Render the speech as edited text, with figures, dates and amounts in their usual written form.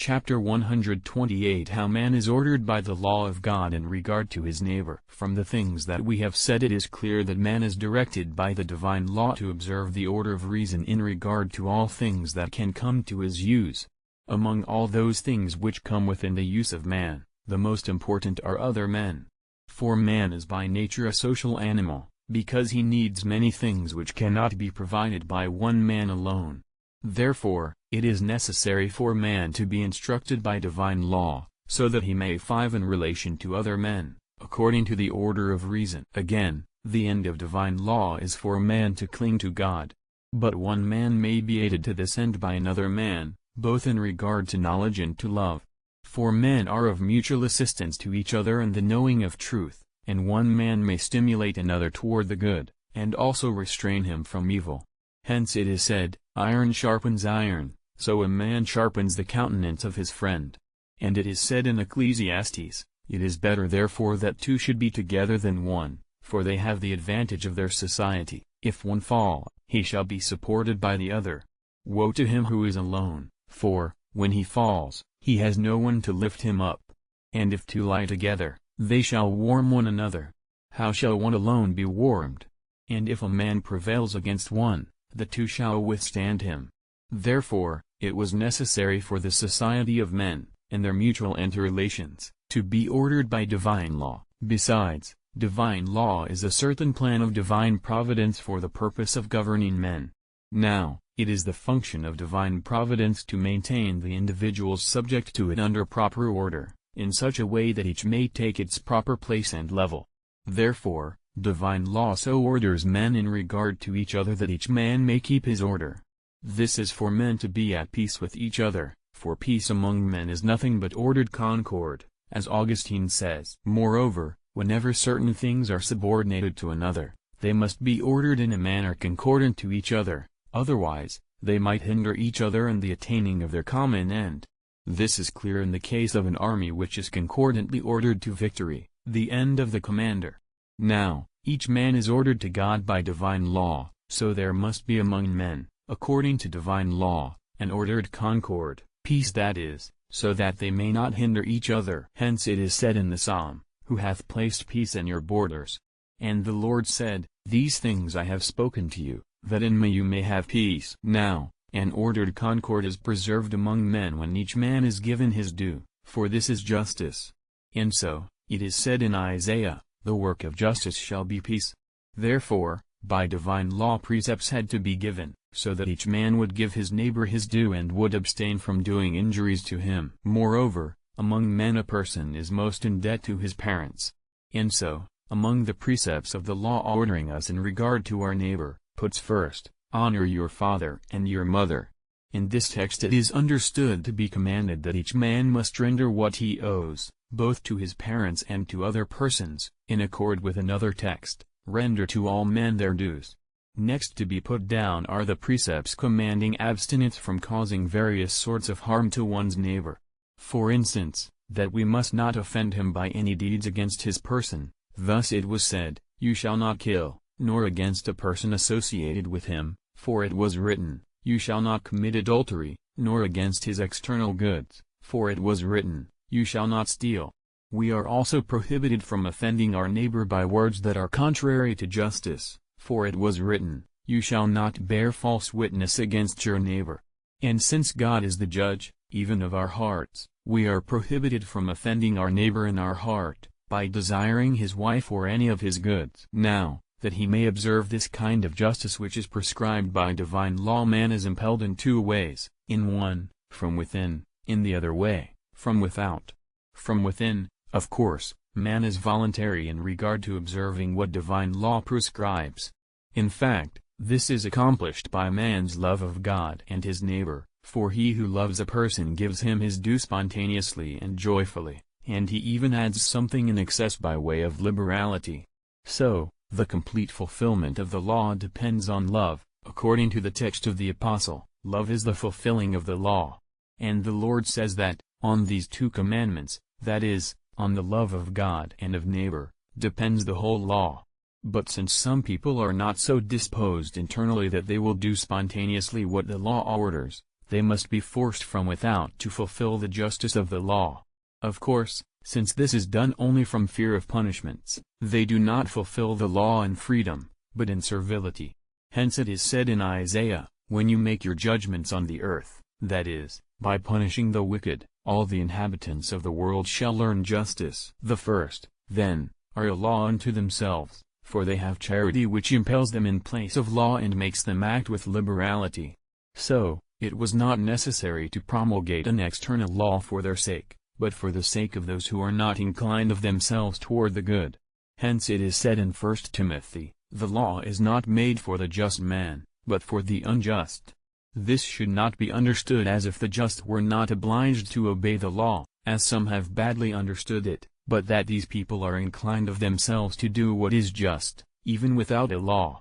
Chapter 128 How man is ordered by the law of God in regard to his neighbor. From the things that we have said, it is clear that man is directed by the divine law to observe the order of reason in regard to all things that can come to his use. Among all those things which come within the use of man, the most important are other men. For man is by nature a social animal, because he needs many things which cannot be provided by one man alone. Therefore, it is necessary for man to be instructed by divine law, so that he may five in relation to other men, according to the order of reason. Again, the end of divine law is for man to cling to God. But one man may be aided to this end by another man, both in regard to knowledge and to love. For men are of mutual assistance to each other in the knowing of truth, and one man may stimulate another toward the good, and also restrain him from evil. Hence it is said, iron sharpens iron, so a man sharpens the countenance of his friend. And it is said in Ecclesiastes, it is better therefore that two should be together than one, for they have the advantage of their society. If one fall, he shall be supported by the other. Woe to him who is alone, for, when he falls, he has no one to lift him up. And if two lie together, they shall warm one another. How shall one alone be warmed? And if a man prevails against one, the two shall withstand him. Therefore, it was necessary for the society of men, and their mutual interrelations, to be ordered by divine law. Besides, divine law is a certain plan of divine providence for the purpose of governing men. Now, it is the function of divine providence to maintain the individuals subject to it under proper order, in such a way that each may take its proper place and level. Therefore, divine law so orders men in regard to each other that each man may keep his order. This is for men to be at peace with each other, for peace among men is nothing but ordered concord, as Augustine says. Moreover, whenever certain things are subordinated to another, they must be ordered in a manner concordant to each other, otherwise, they might hinder each other in the attaining of their common end. This is clear in the case of an army which is concordantly ordered to victory, the end of the commander. Now, each man is ordered to God by divine law, so there must be among men, according to divine law, an ordered concord, peace that is, so that they may not hinder each other. Hence it is said in the Psalm, Who hath placed peace in your borders? And the Lord said, These things I have spoken to you, that in me you may have peace. Now, an ordered concord is preserved among men when each man is given his due, for this is justice. And so, it is said in Isaiah, The work of justice shall be peace. Therefore, by divine law precepts had to be given, so that each man would give his neighbor his due and would abstain from doing injuries to him. Moreover, among men a person is most in debt to his parents. And so, among the precepts of the law ordering us in regard to our neighbor, puts first, honor your father and your mother. In this text it is understood to be commanded that each man must render what he owes, both to his parents and to other persons, in accord with another text, render to all men their dues. Next to be put down are the precepts commanding abstinence from causing various sorts of harm to one's neighbor. For instance, that we must not offend him by any deeds against his person. Thus it was said, You shall not kill, nor against a person associated with him, for it was written, You shall not commit adultery, nor against his external goods, for it was written, You shall not steal. We are also prohibited from offending our neighbor by words that are contrary to justice, for it was written, You shall not bear false witness against your neighbor. And since God is the judge, even of our hearts, we are prohibited from offending our neighbor in our heart, by desiring his wife or any of his goods. Now, that he may observe this kind of justice which is prescribed by divine law, man is impelled in two ways, in one, from within, in the other way, from without. From within, of course, man is voluntary in regard to observing what divine law prescribes. In fact, this is accomplished by man's love of God and his neighbor, for he who loves a person gives him his due spontaneously and joyfully, and he even adds something in excess by way of liberality. So, the complete fulfillment of the law depends on love, according to the text of the Apostle, love is the fulfilling of the law. And the Lord says that, on these two commandments, that is, on the love of God and of neighbor, depends the whole law. But since some people are not so disposed internally that they will do spontaneously what the law orders, they must be forced from without to fulfill the justice of the law. Of course, since this is done only from fear of punishments, they do not fulfill the law in freedom, but in servility. Hence it is said in Isaiah, "When you make your judgments on the earth, that is, by punishing the wicked, all the inhabitants of the world shall learn justice." The first, then, are a law unto themselves, for they have charity which impels them in place of law and makes them act with liberality. So, it was not necessary to promulgate an external law for their sake, but for the sake of those who are not inclined of themselves toward the good. Hence it is said in 1 Timothy, "The law is not made for the just man, but for the unjust." This should not be understood as if the just were not obliged to obey the law, as some have badly understood it, but that these people are inclined of themselves to do what is just, even without a law.